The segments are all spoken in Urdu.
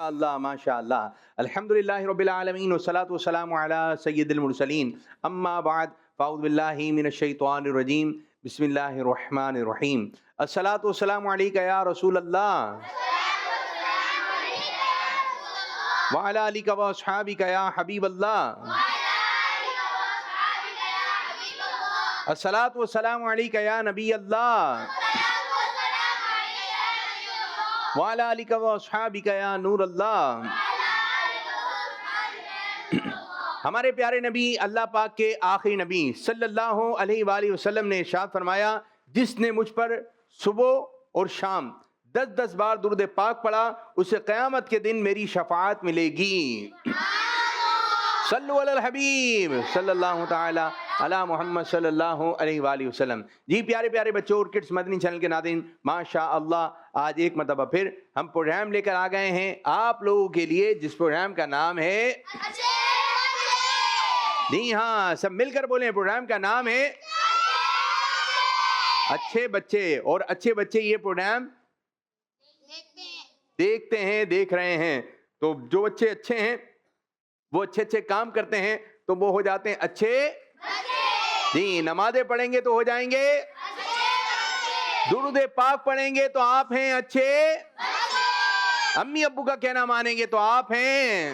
اللہ ماشاء اللہ الحمدللہ رب العالمین والصلاة والسلام علی سید المرسلین اما بعد فاعوذ باللہ من الشیطان الرجیم بسم اللہ الرحمن الرحیم الصلاة والسلام علیکہ یا رسول اللہ وعلی آلکہ واصحابکہ یا حبیب اللہ الصلاة والسلام علیکہ یا نبی اللہ وعلی آلکہ واصحابکہ یا نور اللہ۔ ہمارے پیارے نبی اللہ پاک کے آخری نبی صلی اللہ علیہ وآلہ وسلم نے ارشاد فرمایا، جس نے مجھ پر صبح اور شام 10 بار درود پاک پڑھا اسے قیامت کے دن میری شفاعت ملے گی۔ صلو علی الحبیب صلی اللہ تعالی علی محمد صلی اللہ علیہ وآلہ وسلم۔ جی پیارے پیارے بچوں اور کڈس مدنی چینل کے ناظرین، ماشاء اللہ آج ایک مرتبہ پھر ہم پروگرام لے کر آ گئے ہیں آپ لوگوں کے لیے، جس پروگرام کا نام ہے جی ہاں سب مل کر بولیں، پروگرام کا نام ہے اچھے بچے۔ اور اچھے بچے یہ پروگرام دیکھتے ہیں، دیکھ رہے ہیں، تو جو بچے اچھے ہیں وہ اچھے اچھے کام کرتے ہیں تو وہ ہو جاتے ہیں اچھے جی، نمازیں پڑھیں گے تو ہو جائیں گے، درود پاک پڑھیں گے تو آپ ہیں اچھے، امی ابو کا کہنا مانیں گے تو آپ ہیں،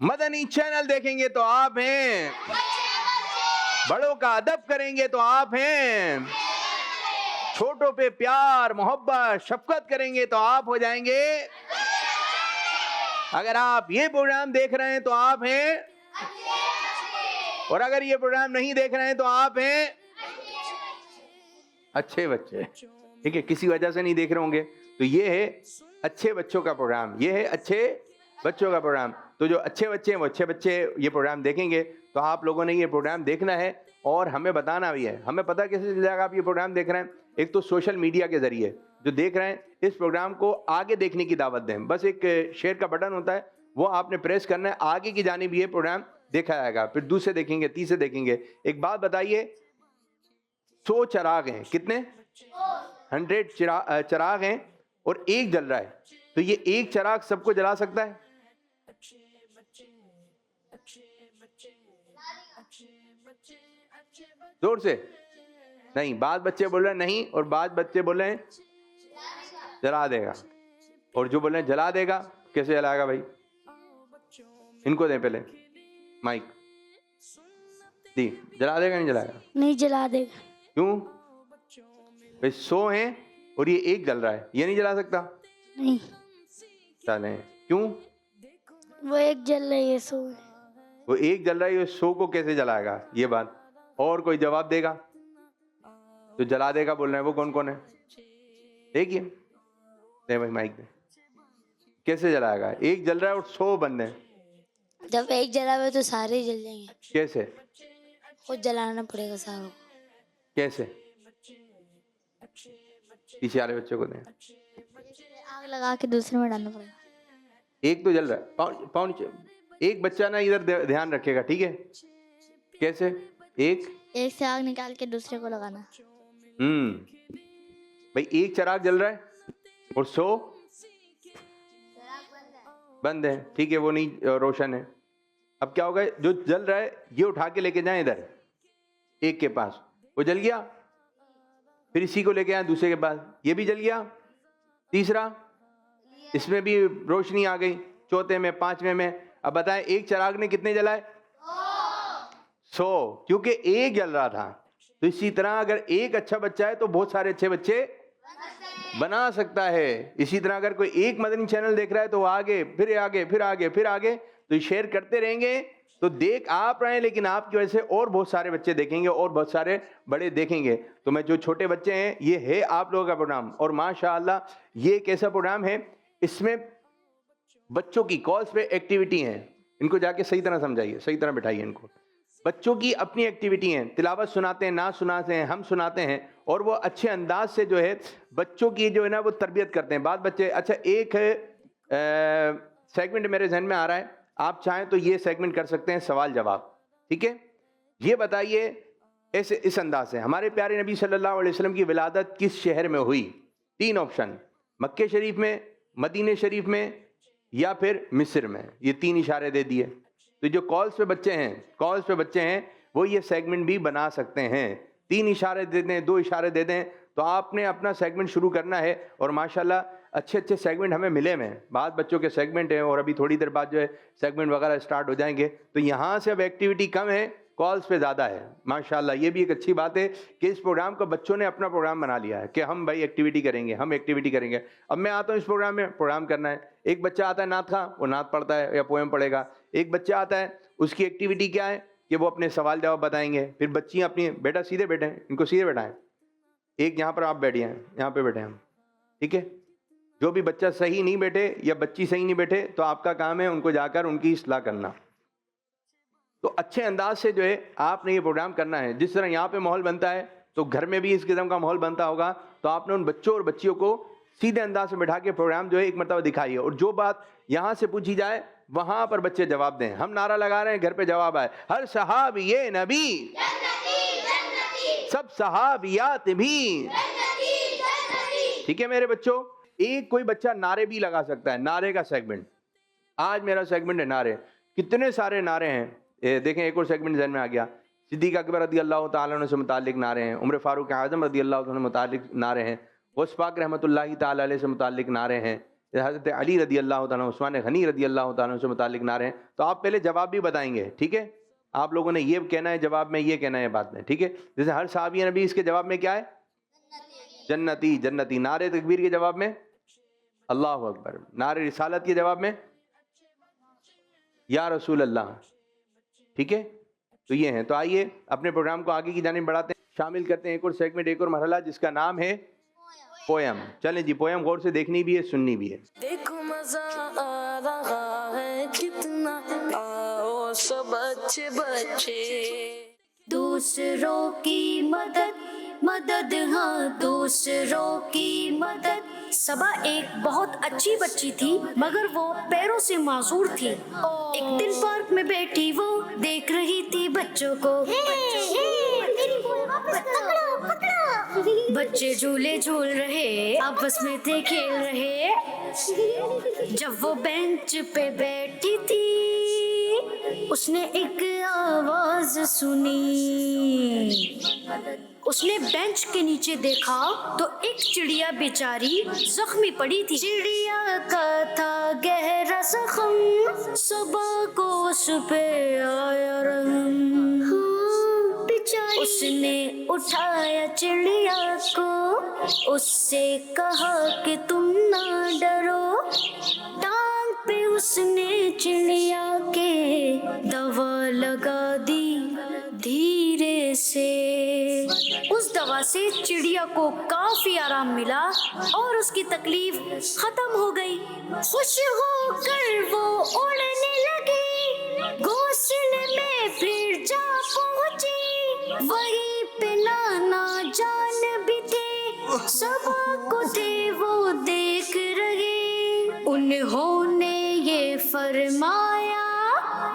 مدنی چینل دیکھیں گے تو آپ ہیں، بڑوں کا ادب کریں گے تو آپ ہیں، چھوٹوں پہ پیار محبت شفقت کریں گے تو آپ ہو جائیں گے، اگر آپ یہ پروگرام دیکھ رہے ہیں تو آپ ہیں، اور اگر یہ پروگرام نہیں دیکھ رہے ہیں تو آپ ہیں اچھے بچے۔ ٹھیک ہے، کسی وجہ سے نہیں دیکھ رہے ہوں گے تو یہ ہے اچھے بچوں کا پروگرام، یہ ہے اچھے بچوں کا پروگرام۔ تو جو اچھے بچے ہیں وہ اچھے بچے یہ پروگرام دیکھیں گے تو آپ لوگوں نے یہ پروگرام دیکھنا ہے اور ہمیں بتانا بھی ہے۔ ہمیں پتہ کیسے چل جائے گا آپ یہ پروگرام دیکھ رہے ہیں؟ ایک تو سوشل میڈیا کے ذریعے جو دیکھ رہے ہیں اس پروگرام کو آگے دیکھنے کی دعوت دیں، بس ایک شیئر کا بٹن ہوتا ہے وہ آپ نے پریس کرنا ہے، آگے کی جانب یہ پروگرام دیکھا جائے گا، پھر دوسرے دیکھیں گے، تیسرے دیکھیں گے۔ ایک بات بتائیے، 100 چراغ ہیں، کتنے؟ 100 چراغ ہیں اور ایک جل رہا ہے، تو یہ ایک چراغ سب کو جلا سکتا ہے؟ زور سے نہیں، بعض بچے بول رہے ہیں نہیں اور بعض بچے بول رہے ہیں جلا دے گا، اور جو بول رہے ہیں جلا دے گا، کیسے جلائے گا بھائی؟ ان کو دیں پہلے مائک، جی جلا دے گا نہیں جلائے گا؟ نہیں جلا دے گا۔ کیوں بھائی؟ 100 ہیں اور یہ ایک جل رہا ہے، یہ نہیں جلا سکتا؟ نہیں، چلیں کیوں؟ وہ ایک جل رہی ہے، سو وہ ایک جل رہا ہے، یہ 100 کو کیسے جلائے گا؟ یہ بات اور کوئی جواب دے گا؟ جو جلا دے گا بول رہے ہیں وہ کون کون ہے؟ دیکھیے دے بھائی مائک دے، کیسے جلائے گا؟ ایک جل رہا ہے اور 100 بند ہیں، جب ایک جلا ہوا تو سارے جل جائیں گے، کیسے؟ خود جلانا پڑے گا ساروں کو۔ کیسے؟ پیچھے والے بچوں کو دیں، آگ لگا کے دوسرے میں ڈالنا پڑے گا۔ ایک تو جل رہا ہے، پاؤں نیچے، ایک بچہ نا ادھر دھیان رکھے گا، ٹھیک ہے؟ کیسے؟ ایک سے آگ نکال کے دوسرے کو لگانا۔ بھائی ایک چراغ جل رہا ہے اور 100 بند ہے، ٹھیک ہے، وہ نہیں روشن ہے۔ اب کیا ہوگا؟ جو جل رہا ہے یہ اٹھا کے لے کے جائیں ادھر ایک کے پاس، وہ جل گیا، پھر اسی کو لے کے آئیں دوسرے کے پاس، یہ بھی جل گیا، تیسرا اس میں بھی روشنی آ گئی، چوتھے میں، پانچویں میں۔ اب بتائیں ایک چراغ نے کتنے جلائے؟ 100، کیونکہ ایک جل رہا تھا۔ تو اسی طرح اگر ایک اچھا بچہ ہے تو بہت سارے اچھے بچے بنا سکتا ہے۔ اسی طرح اگر کوئی ایک مدنی چینل دیکھ رہا ہے تو وہ آگے پھر آگے پھر آگے پھر آگے تو شیئر کرتے رہیں گے تو دیکھ آپ رہے ہیں، لیکن آپ کی وجہ سے اور بہت سارے بچے دیکھیں گے اور بہت سارے بڑے دیکھیں گے۔ تو میں جو چھوٹے بچے ہیں یہ ہے آپ لوگوں کا پروگرام، اور ماشاءاللہ یہ ایک ایسا پروگرام ہے اس میں بچوں کی کالز پہ ایکٹیویٹی ہیں، ان کو جا کے صحیح طرح سمجھائیے، صحیح طرح بٹھائیے ان کو۔ بچوں کی اپنی ایکٹیویٹی ہیں، تلاوت سناتے ہیں، نعت سناتے ہیں، ہم سناتے ہیں، اور وہ اچھے انداز سے جو ہے بچوں کی جو ہے نا وہ تربیت کرتے ہیں. بعض بچے, اچھا ایک سیگمنٹ میرے ذہن میں آ رہا ہے, آپ چاہیں تو یہ سیگمنٹ کر سکتے ہیں سوال جواب, ٹھیک ہے. یہ بتائیے اس انداز سے, ہمارے پیارے نبی صلی اللہ علیہ وسلم کی ولادت کس شہر میں ہوئی؟ 3 آپشن, مکہ شریف میں, مدینہ شریف میں, یا پھر مصر میں. یہ 3 اشارے دے دیے. تو جو کالز پہ بچے ہیں وہ یہ سیگمنٹ بھی بنا سکتے ہیں. 3 اشارے دے دیں, 2 اشارے دے دیں, تو آپ نے اپنا سیگمنٹ شروع کرنا ہے. اور ماشاءاللہ اچھے سیگمنٹ ہمیں ملے ہیں. بعض بچوں کے سیگمنٹ ہیں اور ابھی تھوڑی دیر بعد جو ہے سیگمنٹ وغیرہ اسٹارٹ ہو جائیں گے. تو یہاں سے اب ایکٹیویٹی کم ہے, کالز پہ زیادہ ہے ماشاءاللہ. یہ بھی ایک اچھی بات ہے کہ اس پروگرام کو بچوں نے اپنا پروگرام بنا لیا ہے کہ ہم بھائی ایکٹیویٹی کریں گے. اب میں آتا ہوں اس پروگرام میں, پروگرام کرنا ہے. ایک بچہ آتا ہے نعت خواں, وہ نعت پڑھتا ہے یا پوئم پڑھے گا. ایک بچہ آتا ہے, اس کی ایکٹیویٹی کیا ہے کہ وہ اپنے سوال جواب بتائیں گے. پھر بچیاں اپنی, بیٹا سیدھے بیٹھیں, ان کو سیدھے بیٹھائیں. ایک یہاں پر آپ بیٹھے ہیں, یہاں پہ بیٹھے ہم, ٹھیک ہے. جو بھی بچہ صحیح نہیں بیٹھے یا بچی صحیح نہیں بیٹھے تو آپ کا کام ہے ان کو جا کر ان کی اصلاح کرنا. تو اچھے انداز سے جو ہے آپ نے یہ پروگرام کرنا ہے. جس طرح یہاں پہ ماحول بنتا ہے تو گھر میں بھی اس قسم کا ماحول بنتا ہوگا. تو آپ نے ان بچوں اور بچیوں کو سیدھے انداز سے بٹھا کے پروگرام جو ہے ایک مرتبہ دکھائیے, اور جو بات یہاں سے پوچھی جائے وہاں پر بچے جواب دیں. ہم نعرہ لگا رہے ہیں, گھر پہ جواب آئے, ہر صحابی نبی سب صحابیات بھی, ٹھیک ہے میرے بچوں. ایک کوئی بچہ نعرے بھی لگا سکتا ہے, نعرے کا سیگمنٹ. آج میرا سیگمنٹ ہے نعرے. کتنے سارے نعرے ہیں, دیکھیں ایک اور سیگمنٹ ذہن میں آ گیا. صدیق اکبر رضی اللہ تعالیٰ عنہ سے متعلق نعرے ہیں, عمر فاروق اعظم رضی اللہ عنہ سے متعلق نعرے ہیں, غوث پاک رحمۃ اللہ تعالیٰ علیہ سے متعلق نعرے ہیں, حضرت علی رضی اللہ تعالیٰ, عثمان غنی رضی اللہ تعالیٰ سے متعلق نعرے ہیں. تو آپ پہلے جواب بھی بتائیں گے, ٹھیک ہے. آپ لوگوں نے یہ کہنا ہے جواب میں, یہ کہنا ہے بات میں, ٹھیک ہے. جیسے ہر صحابی نبی, اس کے جواب میں کیا ہے؟ جنتی جنتی. نعرے تکبیر کے جواب میں اللہ اکبر. نعرے رسالت کے جواب میں یا رسول اللہ, ٹھیک ہے. تو یہ ہیں. تو آئیے اپنے پروگرام کو آگے کی جانب بڑھاتے ہیں, شامل کرتے ہیں ایک اور سیگمنٹ, ایک اور مرحلہ جس کا نام ہے پویم. چلیں جی, پویم غور سے دیکھنی بھی ہے, سننی بھی ہے. دیکھو مزہ آ رہا ہے کتنا, آؤ سب اچھے بچے. دوسروں کی مدد ہاں دوسروں کی مدد. صبا ایک بہت اچھی بچی تھی مگر وہ پیروں سے معذور تھی. ایک دن پارک میں بیٹھی وہ دیکھ رہی تھی بچوں کو. بچے جھولے جھول رہے, آپس میں تھے کھیل رہے. جب وہ بینچ پہ بیٹھی تھی اس نے ایک آواز سنی. اس نے بینچ کے نیچے دیکھا تو ایک چڑیا بیچاری زخمی پڑی تھی. چڑیا کا تھا گہرا زخم, صبا کو اس پہ آیا رحم. اس نے اٹھایا چڑیا کو, اس سے کہا کہ تم نہ ڈرو. ٹانگ پہ اس نے چڑیا کے دوا لگا دی دھیرے سے. اس دوا سے چڑیا کو کافی آرام ملا اور اس کی تکلیف ختم ہو گئی. خوش ہو کر وہ اڑنے لگی, گھونسلے میں پھر جا پہنچی. وہیں پہ نانا جان بھی تھے, صبا کو تھے وہ دیکھ رہے. انہوں نے یہ فرمایا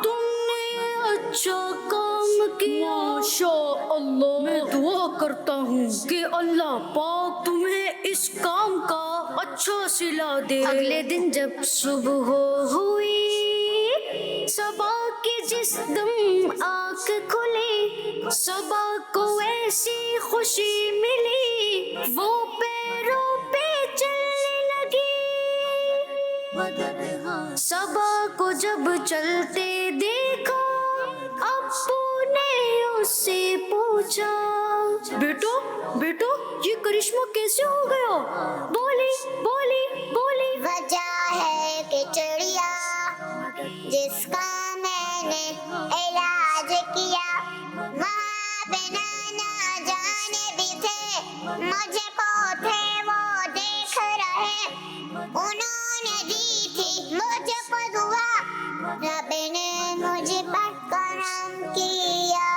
تم نے اچھا کام کیا. ماشاء اللہ, میں دعا کرتا ہوں کہ اللہ پاک تمہیں اس کام کا اچھا صلہ دے. اگلے دن جب صبح ہوئی صبا کی جس دم آنکھ کھلی, صبا کو ایسی خوشی ملی وہ پیروں پہ چلنے لگی. صبا کو جب چلتے دیکھا ابو نے اس سے پوچھا, بیٹو یہ کرشمہ کیسے ہو گیا؟ بولی. وجہ ہے کہ چڑیا جس کا میں نے علاج کیا, وہاں پہ نانا جانے بھی تھے, مجھے کو تھے وہ دیکھ رہے. انہوں نے دی تھی مجھے کو دعا, رب نے مجھے پر کرم کیا.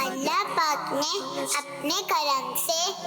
اللہ پاک نے اپنے کرم سے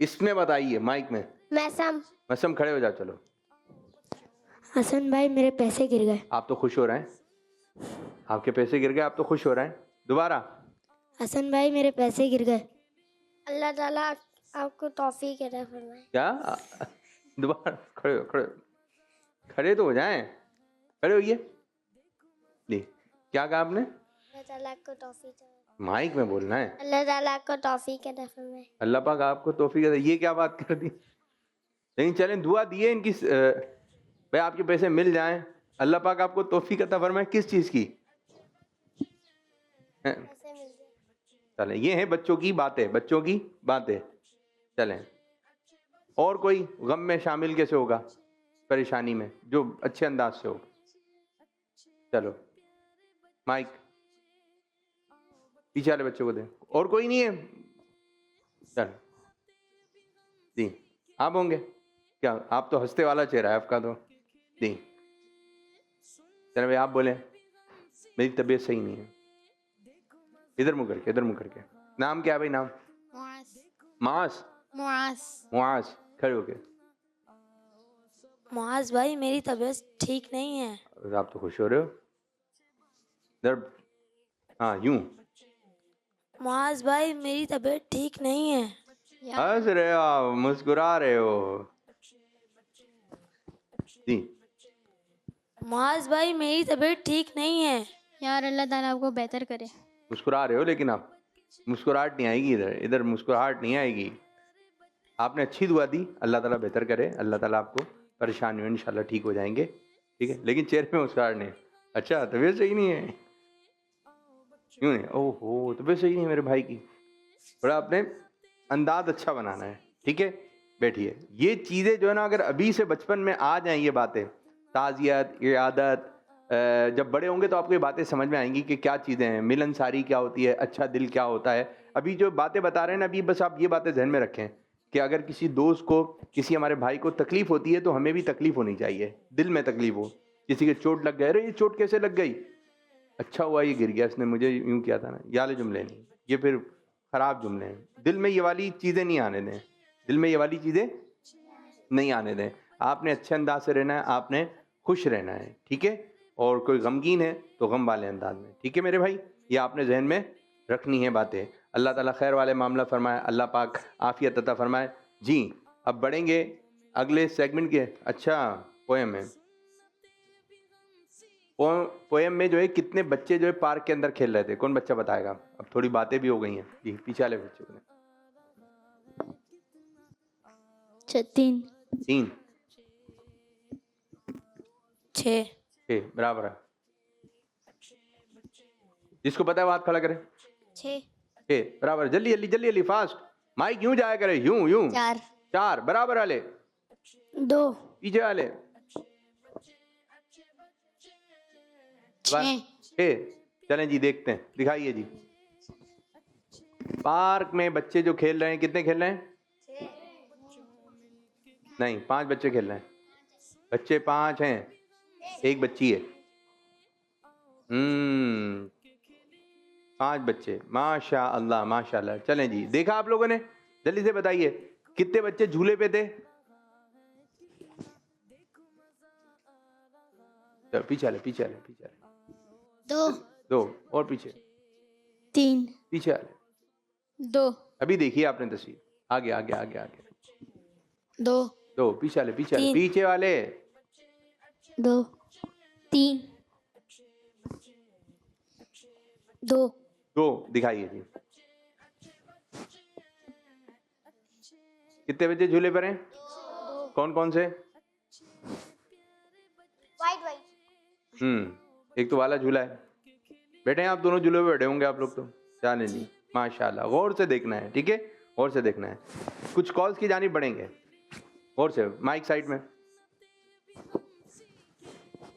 اس میں بتائیے مائک میں. مسم. مسم کھڑے ہو جاؤ. چلو حسن بھائی میرے پیسے گر گئے. آپ تو خوش ہو رہے ہیں, آپ کے پیسے گر گئے, آپ تو خوش ہو رہے ہیں. دوبارہ. حسن بھائی میرے پیسے گر گئے. اللہ تعالیٰ آپ کو توفیق عطا فرمائے. کیا؟ دوبارہ. کھڑے ہو, کھڑے ہو, کھڑے تو ہو جائیں. کھڑے ہوئیے. جی کیا کہا آپ نے؟ اللہ تعالیٰ آپ کو توفیق. مائک میں بولنا ہے. اللہ تعالیٰ آپ کو توفیق عطا فرمائے. اللہ پاک آپ کو توفیق دے. یہ کیا بات کر دی؟ لیکن چلیں دعا دیے ان کی, بھائی آپ کے پیسے مل جائیں, اللہ پاک آپ کو توفیق عطا فرمائے. کس چیز کی؟ ایسے مل جائے. چلیں یہ ہیں بچوں کی باتیں, بچوں کی باتیں. چلیں اور کوئی غم میں شامل کیسے ہوگا, پریشانی میں, جو اچھے انداز سے ہو. چلو مائک پیچھے والے بچوں کو دیں. اور کوئی نہیں ہے؟ چلو جی آپ ہوں گے کیا؟ آپ تو ہنستے والا چہرہ ہے آپ کا تو. جی چلیں بھائی آپ بولیں. میری طبیعت صحیح نہیں ہے. ادھر منہ کر کے, ادھر منہ کر کے. نام کیا ہے بھائی؟ نام معاذ. معاذ کھڑے ہو کے. معاذ بھائی میری طبیعت ٹھیک نہیں ہے. آپ تو خوش ہو رہے ہو. ادھر ہاں یوں. معاذ بھائی میری طبیعت ٹھیک نہیں ہے. ہنس رہے ہو آپ, مسکرا رہے ہو. جی معاذ بھائی میری طبیعت ٹھیک نہیں ہے. یار اللہ تعالیٰ آپ کو بہتر کرے. مسکرا رہے ہو لیکن آپ مسکراہٹ نہیں آئے گی. ادھر مسکراہٹ نہیں آئے گی. آپ نے اچھی دعا دی, اللہ تعالیٰ بہتر کرے. اللہ تعالیٰ آپ کو پریشانی ہو انشاءاللہ ٹھیک ہو جائیں گے. ٹھیک ہے لیکن چہرے میں مسکراہٹ نہیں. اچھا طبیعت صحیح نہیں ہے, کیوں نہیں؟ اوہ ہو طبیعت صحیح نہیں ہے میرے بھائی کی. تھوڑا آپ نے انداز اچھا بنانا ہے. ٹھیک ہے بیٹھیے. یہ چیزیں جو ہے نا اگر ابھی سے بچپن میں آ جائیں, یہ باتیں تعزیت, عیادت, جب بڑے ہوں گے تو آپ کو یہ باتیں سمجھ میں آئیں گی کہ کیا چیزیں ہیں. ملن ساری کیا ہوتی ہے, اچھا دل کیا ہوتا ہے. ابھی جو باتیں بتا رہے ہیں نا, ابھی بس آپ یہ باتیں ذہن میں رکھیں کہ اگر کسی دوست کو, کسی ہمارے بھائی کو تکلیف ہوتی ہے تو ہمیں بھی تکلیف ہونی چاہیے. دل میں تکلیف ہو, کسی کے چوٹ لگ گئے, ارے یہ چوٹ کیسے لگ گئی, اچھا ہوا یہ گر گیا, اس نے مجھے یوں کیا تھا نا. یہ والے جملے نہیں, یہ پھر خراب جملے ہیں. دل میں یہ والی چیزیں نہیں آنے دیں. دل میں یہ والی چیزیں نہیں آنے دیں. آپ نے اچھے انداز سے رہنا ہے, آپ نے خوش رہنا ہے. ٹھیک ہے. اور کوئی غمگین ہے تو غم والے انداز میں. ٹھیک ہے میرے بھائی, یہ آپ نے ذہن میں رکھنی ہے باتیں. اللہ تعالیٰ خیر والے معاملہ فرمائے, اللہ پاک عافیت عطا فرمائے. جی اب بڑھیں گے اگلے سیگمنٹ کے. اچھا پویم ہے. پویم میں جو ہے کتنے بچے جو ہے پارک کے اندر کھیل رہے تھے, کون بچہ بتائے گا؟ اب تھوڑی باتیں بھی ہو گئی ہیں. جی پیچھے والے بچے کو. 3 6 برابر ہے. جس کو پتا ہے وہ ہاتھ کھڑا کرے. 6 برابر. جلدی جلدی جلدی جلدی فاسٹ. مائک یوں جایا کرے, یوں یوں. 4 برابر والے. 2 پیچھے والے. 6 چلیں جی دیکھتے ہیں, دکھائیے جی. پارک میں بچے جو کھیل رہے ہیں, کتنے کھیل رہے ہیں؟ نہیں 5 بچے کھیل رہے ہیں. بچے 5 ہیں, ایک بچی ہے. 5 بچے. ماشاء اللہ ماشاء اللہ. چلیں جی دیکھا آپ لوگوں نے, جلدی سے بتائیے کتنے بچے جھولے پہ تھے. چلو پیچھے والے پیچھے والے پیچھے والے. 2 اور پیچھے. 3 پیچھے والے. 2 ابھی دیکھیے آپ نے تصویر. آگے آگے آگے آگے. 2 پیچھے والے پیچھے والے پیچھے والے. 2 3 2 دکھائیے جی. کتنے بچے جھولے پر ہیں؟ کون کون سے؟ ایک تو والا جھولا ہے. بیٹھے ہیں آپ دونوں جھولے پہ بیٹھے ہوں گے آپ لوگ تو. چلیں جی ماشاء اللہ. غور سے دیکھنا ہے. ٹھیک ہے غور سے دیکھنا ہے. کچھ کالز کی جانب بڑھیں گے. غور سے مائک سائڈ میں.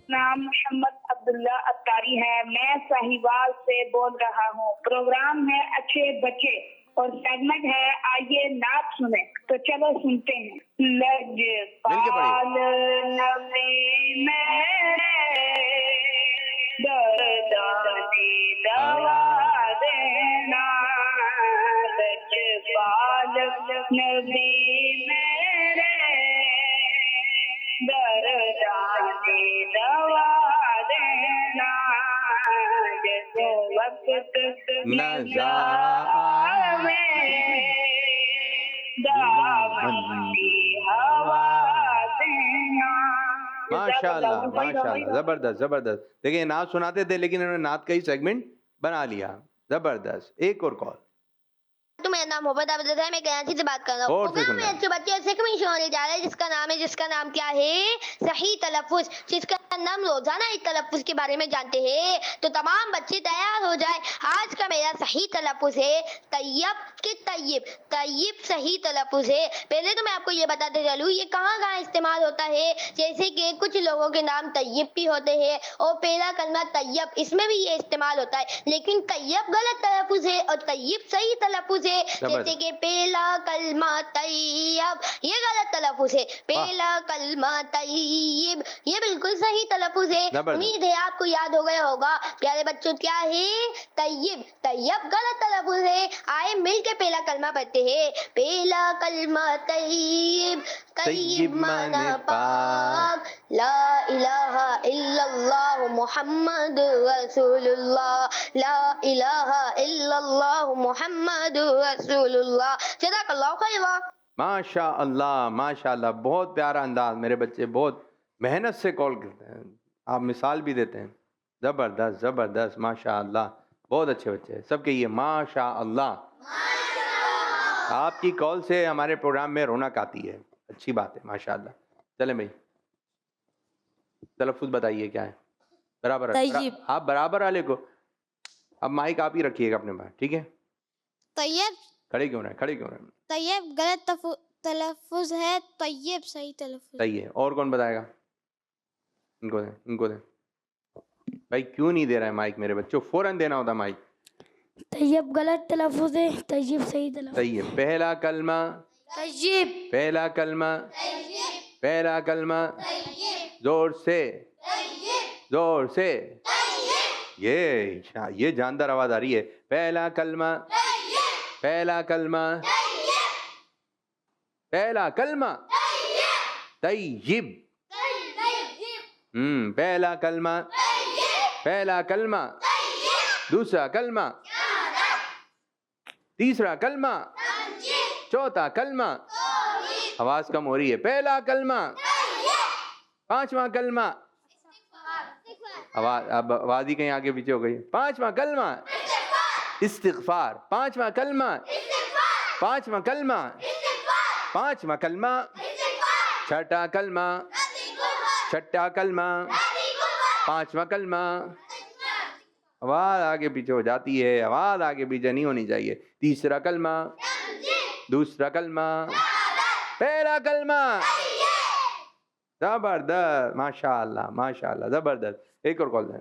نام محمد عبداللہ اتاری ہے. میں ساہیوال سے بول رہا ہوں. پروگرام ہے اچھے بچے اور سیگمنٹ ہے آئیے نعت سنیں. تو چلو سنتے ہیں. لج پال نبی میں دردانی دوا دینا. لج پال نبی میرے دردانے دوا دینا جیسے وقت نزا میں دامن کی ہوا دینا. ماشاء اللہ ماشاء اللہ، زبردست زبردست. دیکھیں نعت سناتے تھے لیکن انہوں نے نعت کا ہی سیگمنٹ بنا لیا. زبردست. ایک اور کال. تو میرا نام محمد عابد ہے، میں کراچی سے بات کر رہا ہوں. اور سے پروگرام سننا میں اچھے بچے سیکمنٹ شو ہونے جا رہا ہے جس کا نام کیا ہے صحیح تلفظ، جس کا نام روزانہ اس تلفظ کے بارے میں جانتے ہیں. تو تمام بچے تیار ہو جائیں. آج کا میرا صحیح تلفظ ہے طیب کے طیب. طیب صحیح تلفظ ہے. پہلے تو میں آپ کو یہ بتاتے چلوں یہ کہاں کہاں استعمال ہوتا ہے. جیسے کہ کچھ لوگوں کے نام طیب بھی ہوتے ہیں اور پہلا کلمہ طیب، اس میں بھی یہ استعمال ہوتا ہے. لیکن طیب غلط تلفظ ہے اور طیب صحیح تلفظ ہے. جیسے کہ پہلا کلمہ طیب یہ غلط تلفظ ہے. پہلا کلمہ طیب یہ بالکل صحیح تلفظ ہے. امید ہے آپ کو یاد ہو گیا ہوگا. پیارے بچوں کیا ہے طیب. طیب غلط تلفظ ہے. آئے مل کے پہلا کلمہ پڑھتے ہیں. پہلا کلمہ طیب. طیب معنی پاک. لا الہ الا اللہ محمد رسول اللہ. لا الہ الا اللہ محمد رسول اللہ. جزاک اللہ خیرا. ماشاء اللہ ماشاء اللہ، بہت پیارا انداز. میرے بچے بہت محنت سے کال کرتے ہیں، آپ مثال بھی دیتے ہیں. زبردست زبردست ماشاء اللہ. بہت اچھے بچے ہیں سب کہیے ماشاء اللہ. آپ کی کال سے ہمارے پروگرام میں رونق آتی ہے. اچھی بات ہے ماشاء اللہ. چلیں بھائی تلفظ بتائیے کیا ہے. برابر طیب. آپ برابر والے کو اب مائک آپ ہی رکھیے گا اپنے پاس، ٹھیک ہے. طیب کھڑے کیوں رہے کھڑے کیوں رہے. طیب غلط تلفظ ہے، طیب صحیح تلفظ. صحیح ہے. اور کون بتائے گا. ان کو دیں بھائی. کیوں نہیں دے رہا ہے مائک میرے بچوں؟ فوراً دینا ہوتا مائک. طیب غلط تلفظ ہے، طیب صحیح تلفظ. صحیح ہے. پہلا کلمہ طیب. پہلا کلمہ پہلا کلمہ زور سے زور سے. یہ جاندار آواز آ رہی ہے. پہلا کلمہ پہلا کلمہ پہلا کلمہ طیب. پہلا کلمہ پہلا کلمہ دوسرا کلمہ تیسرا کلمہ چوتھا کلمہ. آواز کم ہو رہی ہے. پہلا کلمہ پانچواں کلمہ. آواز ہی کہیں آگے پیچھے ہو گئی. پانچواں کلمہ استغفار. پانچواں کلمہ پانچواں کلمہ پانچواں کلمہ چھٹا کلمہ چھٹا کلمہ پانچواں کلمہ. آواز آگے پیچھے ہو جاتی ہے. آواز آگے پیچھے نہیں ہونی چاہیے. تیسرا کلمہ دوسرا کلمہ پہلا کلمہ. زبردست ماشاء اللہ ماشاء اللہ زبردست. ایک اور کال دیں.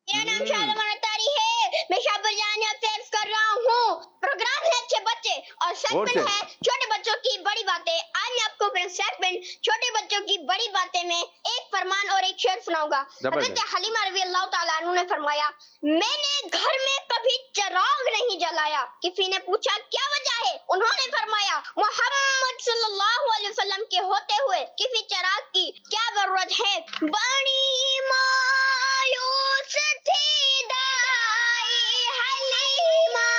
میرا نام شادمان اتاری ہے. میں شابر جان سے عرض کر رہا ہوں. پروگرام ہے اچھے بچے اور سیگمنٹ ہے چھوٹے بچوں کی بڑی باتیں. آج میں آپ کو اپنا سیگمنٹ چھوٹے بچوں کی بڑی باتیں میں ایک فرمان اور ایک شعر سناؤں گا. حضرت حلیمہ رضی اللہ تعالیٰ عنہ نے فرمایا میں نے گھر میں کبھی چراغ نہیں جلایا. کسی نے پوچھا کیا وجہ ہے؟ انہوں نے فرمایا محمد صلی اللہ علیہ وسلم کے ہوتے ہوئے کسی چراغ کی کیا ضرورت ہے. بڑی مایوس تھی دائی حلیمہ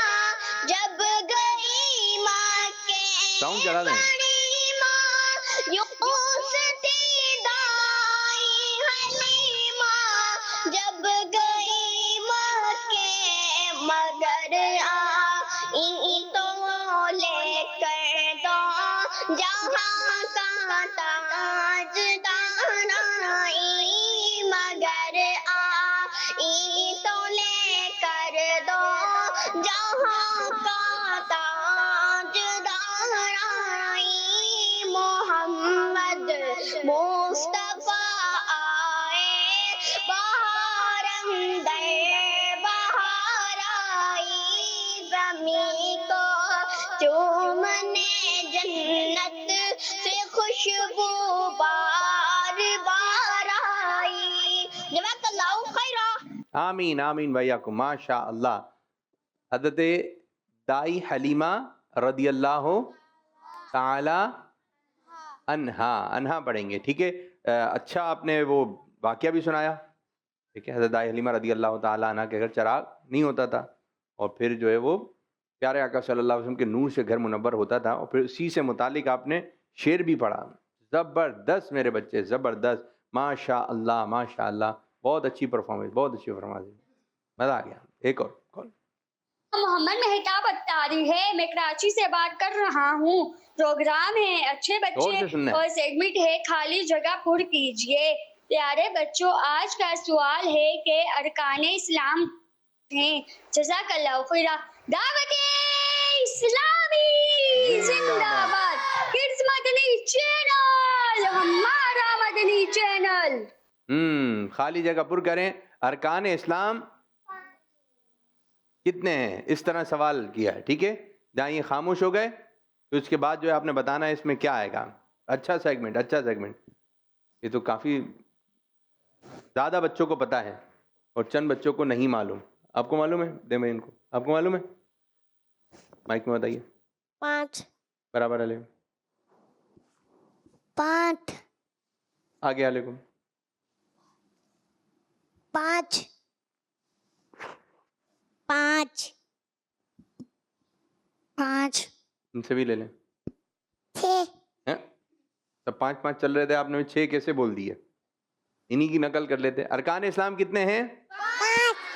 جب گئی ماں کے. ساؤنڈ چلا دیں. بڑی مایوس تھی دائی حلیمہ جب گئی ماں کے مگر آئی تو لے کر دو جہاں کا تاج دارائی. مگر آئی تو لے کر دو جہاں کا تاج دارائی. محمد مصطفیٰ آئے بہار اندر بہار آئی. زمین کو چومنے جنت سے خوشبو بار بار آئی. جزاک اللہ خیرا. آمین آمین بھائیاکم ماشاء اللہ. حضرت دائی حلیمہ رضی اللہ تعالی انہا، انہا پڑھیں گے. ٹھیک ہے. اچھا آپ نے وہ واقعہ بھی سنایا. ٹھیک ہے. حضرت حلیمہ رضی اللہ تعالیٰ عنہ کے گھر چراغ نہیں ہوتا تھا اور پھر جو ہے وہ پیارے آقا صلی اللہ علیہ وسلم کے نور سے گھر منور ہوتا تھا. اور پھر اسی سے متعلق آپ نے شعر بھی پڑھا. زبردست میرے بچے، زبردست، ماشاء اللہ ماشاء اللہ. بہت اچھی پرفارمنس، بہت اچھی پرفارمنس، مزہ آ گیا. ایک اور کال. محمد مہتاب اتاری ہے، میں کراچی سے بات کر رہا ہوں. پروگرام ہے اچھے غور سے سننا بچے ہے. اور سیگمنٹ ہے خالی جگہ پر کیجئے. پیارے بچوں، آج کا سوال ہے کہ ارکان اسلام ہیں. جزاک اللہ خیر. دعوت اسلامی زندہ باد. کڈز مدنی چینل ہمارا مدنی چینل. خالی جگہ پر کریں. ارکان اسلام کتنے ہیں؟ اس طرح سوال کیا ہے. ٹھیک ہے. جہاں یہ خاموش ہو گئے تو اس کے بعد جو ہے آپ نے بتانا ہے اس میں کیا آئے گا. اچھا سیگمنٹ، اچھا سیگمنٹ. یہ تو کافی زیادہ بچوں کو پتا ہے اور چند بچوں کو نہیں معلوم. آپ کو معلوم ہے؟ دیں میں ان کو. آپ کو معلوم ہے؟ مائک میں بتائیے. 5 برابر علیہ. 5 آگے علیکم. 5 5 5 ان سے بھی لے لیں. 6 تب 5 5 چل رہے تھے، آپ نے 6 کیسے بول دیے؟ انہی کی نقل کر لیتے. ارکان اسلام کتنے ہیں؟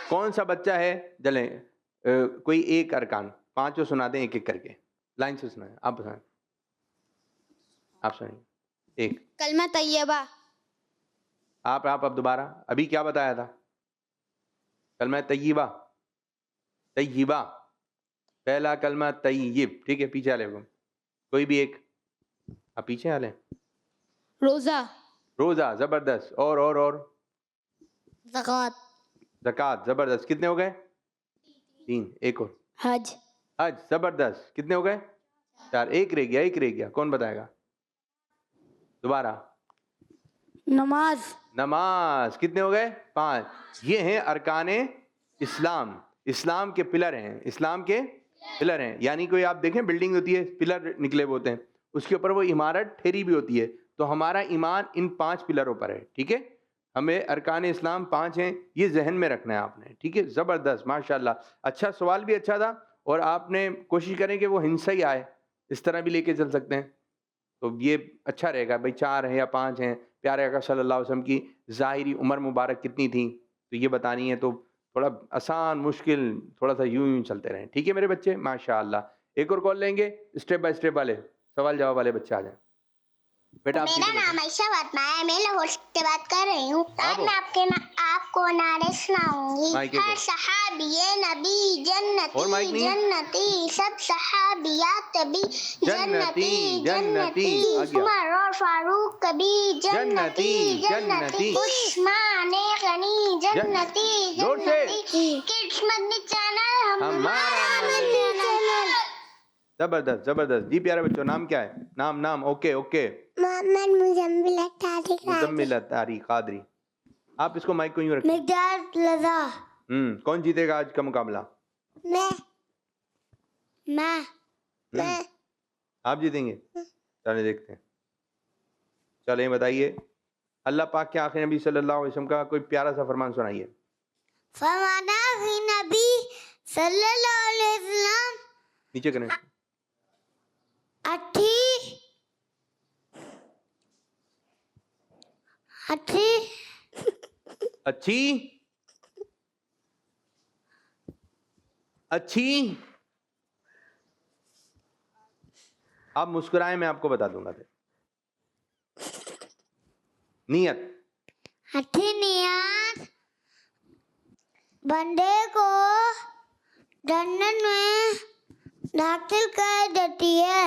کون سا بچہ ہے؟ چلیں کوئی ایک ارکان 5 سنا دیں ایک ایک کر کے. لائن سے سنائیں. آپ سنائیں. آپ سنائیں. ایک. کلمہ طیبہ. آپ دوبارہ. ابھی کیا بتایا تھا؟ کلمہ طیبہ. طیبہ پہلا کلمہ طیب. ٹھیک ہے. پیچھے والے کو کوئی بھی ایک. آپ پیچھے والے. روزہ. روزہ. زبردست. اور زکوٰۃ. زکوٰۃ. زبردست. کتنے ہو گئے؟ 3. ایک اور. حج. حج. زبردست. کتنے ہو گئے؟ 4. ایک رہ گیا. کون بتائے گا؟ دوبارہ. نماز. نماز. کتنے ہو گئے؟ 5. یہ ہیں ارکان اسلام. اسلام کے پلر ہیں. اسلام کے پلر ہیں. یعنی کوئی آپ دیکھیں بلڈنگ ہوتی ہے، پلر نکلے ہوتے ہیں، اس کے اوپر وہ عمارت ٹھہری بھی ہوتی ہے. تو ہمارا ایمان ان 5 پلروں پر ہے. ٹھیک ہے. ہمیں ارکان اسلام 5 ہیں، یہ ذہن میں رکھنا ہے آپ نے. ٹھیک ہے. زبردست ماشاءاللہ. اچھا سوال بھی اچھا تھا اور آپ نے کوشش کریں کہ وہ ہنسا ہی آئے. اس طرح بھی لے کے چل سکتے ہیں تو یہ اچھا رہے گا. بھائی 4 ہیں یا 5 ہیں. پیارے آقا صلی اللہ علیہ وسلم کی ظاہری عمر مبارک کتنی تھی تو یہ بتانی ہے. تو تھوڑا آسان مشکل تھوڑا سا یوں چلتے رہیں. ٹھیک ہے میرے بچے ماشاءاللہ. ایک اور کال لیں گے. اسٹیپ بائی اسٹیپ والے سوال جواب والے بچے آ جائیں. بیٹا آپ میرا نام عائشہ فاطمہ ہے، میں لاہور سے بات کر رہی ہوں. آج میں آپ کو نعرے سناؤں گی. ہر صحابی نبی جنتی جنتی، سب صحابیات بھی جنتی جنتی، عمر اور فاروق کبھی جنتی جنتی، عثمان غنی جنتی جنتی. کڈز مدنی چینل ہمارا مدنی چینل. زبردست زبردست. جی پیارے بچوں نام کیا ہے؟ نام اوکے. محمد مزمل اتاری. مزمل اتاری قادری. آپ اس کو مائک کو یوں رکھیں. مقدار رضا. کون جیتے گا آج کا مقابلہ؟ میں آپ جیتیں گے. چلیں دیکھتے ہیں. چلیں بتائیے اللہ پاک کے آخری نبی صلی اللہ علیہ وسلم کا کوئی پیارا سا فرمان سنائیے. فرمانا ہی نبی صلی اللہ علیہ وسلم نیچے کریں. اچھی آپ مسکرائیں میں آپ کو بتا دوں گا. نیت بندے کو جنت میں داخل کر دیتی ہے.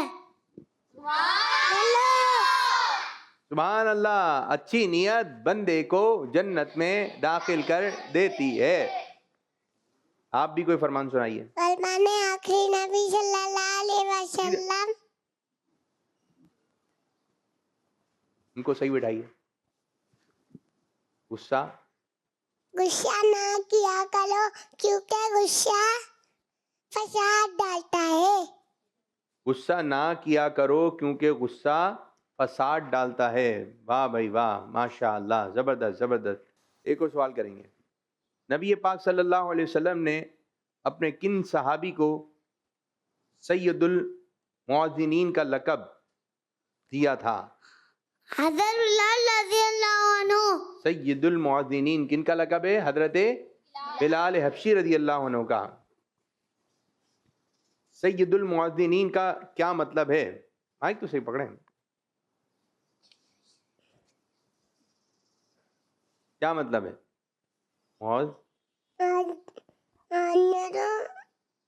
سبحان اللہ. اچھی نیت بندے کو جنت میں داخل کر دیتی ہے. آپ بھی کوئی فرمان سنائیے. فرمان آخری نبی صلی اللہ علیہ وسلم. ان کو صحیح بٹھائیے. غصہ نہ کیا کرو کیونکہ غصہ فساد ڈالتا ہے. غصہ نہ کیا کرو کیونکہ غصہ فساد ڈالتا ہے. واہ بھائی واہ، ماشاء اللہ، زبردست زبردست. ایک اور سوال کریں گے. نبی پاک صلی اللہ علیہ وسلم نے اپنے کن صحابی کو سید المؤذنین کا لقب دیا تھا؟ حضرت بلال رضی اللہ عنہ. سید المؤذنین کن کا لقب ہے؟ حضرت بلال حبشی رضی اللہ عنہ کا. سید المؤذنین کا کیا مطلب ہے؟ مائک تو صحیح پکڑیں. کیا مطلب ہے؟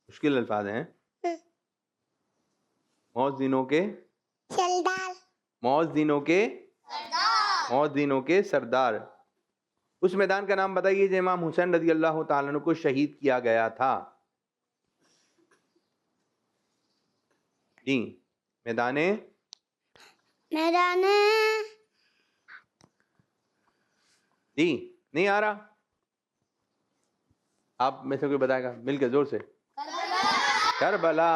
مشکل الفاظ ہیں. مؤذنوں کے سردار. مؤذنوں کے سردار. اس میدان کا نام بتائیے جو امام حسین رضی اللہ تعالیٰ عنہ کو شہید کیا گیا تھا. جی میدان جی نہیں آ رہا. آپ میں سے کوئی بتائے گا مل کے زور سے؟ کربلا.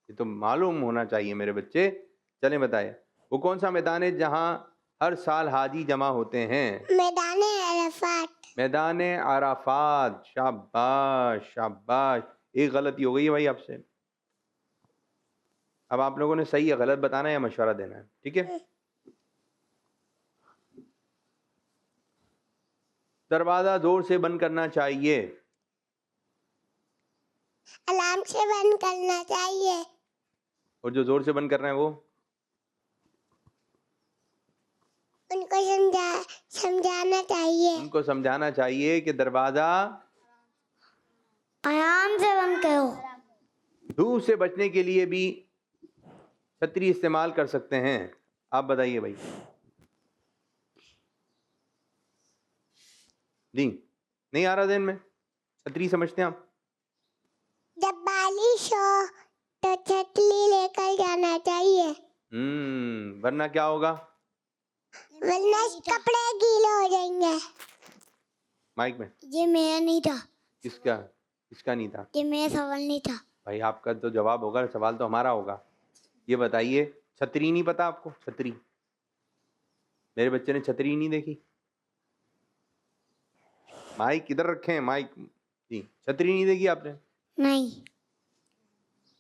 یہ تو معلوم ہونا چاہیے میرے بچے. چلیں بتائے وہ کون سا میدان ہے جہاں ہر سال حاجی جمع ہوتے ہیں؟ میدان عرفات. میدان عرفات. شاباش شاباش. ایک غلطی ہو گئی ہے بھائی آپ سے. اب آپ لوگوں نے صحیح یا غلط بتانا ہے یا مشورہ دینا ہے، ٹھیک ہے؟ دروازہ زور سے بند کرنا چاہیے. الارم سے بند کرنا چاہیے. اور جو زور سے بند کر رہے ہیں وہ ان کو سمجھانا چاہیے. ان کو سمجھانا چاہیے کہ دروازہ آرام سے بند کرو. دھوپ سے بچنے کے لیے بھی چھتری استعمال کر سکتے ہیں. آپ بتائیے بھائی. جی نہیں آ رہا ذہن میں؟ چھتری سمجھتے ہیں آپ؟ جب بارش ہو تو چھتری لے کر جانا چاہیے. ورنہ کیا ہوگا؟ ورنہ کپڑے گیلے ہو جائیں گے. مائک میں. یہ میرا نہیں تھا. کس کا نہیں تھا؟ یہ میرا سوال نہیں تھا. بھائی آپ کا تو جواب ہوگا، سوال تو ہمارا ہوگا. یہ بتائیے چھتری نہیں پتا آپ کو؟ چھتری میرے بچے نے چھتری نہیں دیکھی. مائک ادھر رکھیں. مائک. جی چھتری نہیں دیکھی آپ نے؟ نہیں.